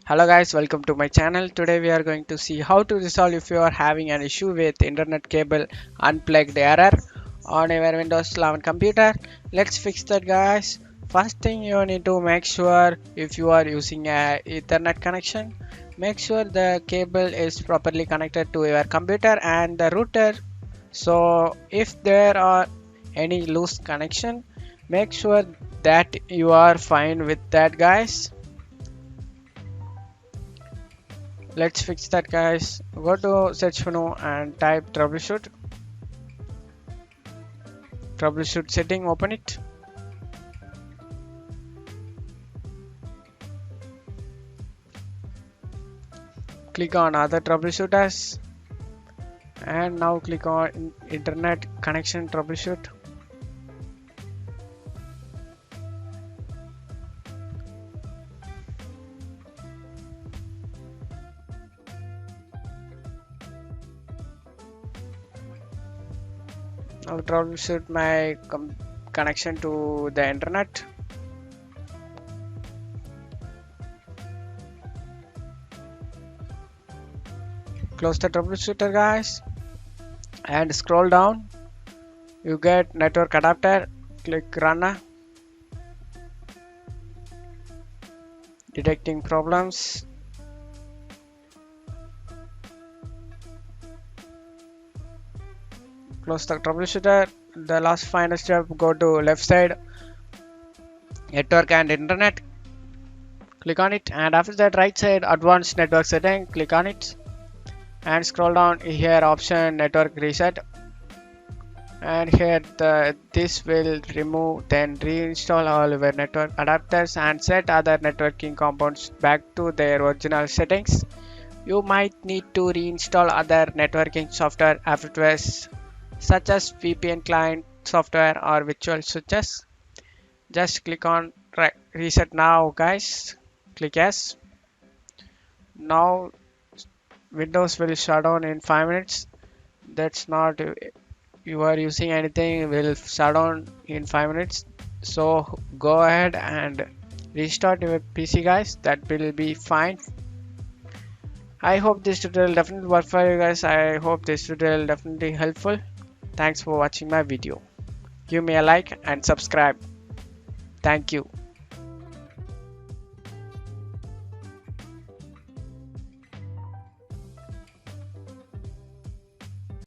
Hello guys, welcome to my channel. Today we are going to see how to resolve if you are having an issue with internet cable unplugged error on your Windows 11 computer. Let's fix that guys. First thing you need to make sure if you are using a Ethernet connection, make sure the cable is properly connected to your computer and the router. So if there are any loose connection, make sure that you are fine with that guys. Let's fix that guys. Go to search menu and type troubleshoot setting, open it. Click on other troubleshooters and now click on internet connection troubleshoot. Now troubleshoot my connection to the internet. Close the troubleshooter guys and scroll down. You get network adapter. Click run. Detecting problems. Close the troubleshooter. The last final step, go to left side, network and internet. Click on it, and after that right side advanced network setting, click on it and scroll down here option network reset, and here this will remove then reinstall all your network adapters and set other networking components back to their original settings. You might need to reinstall other networking software afterwards, such as VPN client software or virtual switches. Just click on reset now guys. Click yes. Now Windows will shut down in 5 minutes. That's not you are using anything, will shut down in 5 minutes. So go ahead and restart your PC guys, that will be fine. I hope this tutorial definitely work for you guys. I hope this tutorial definitely helpful. Thanks for watching my video. Give me a like and subscribe. Thank you.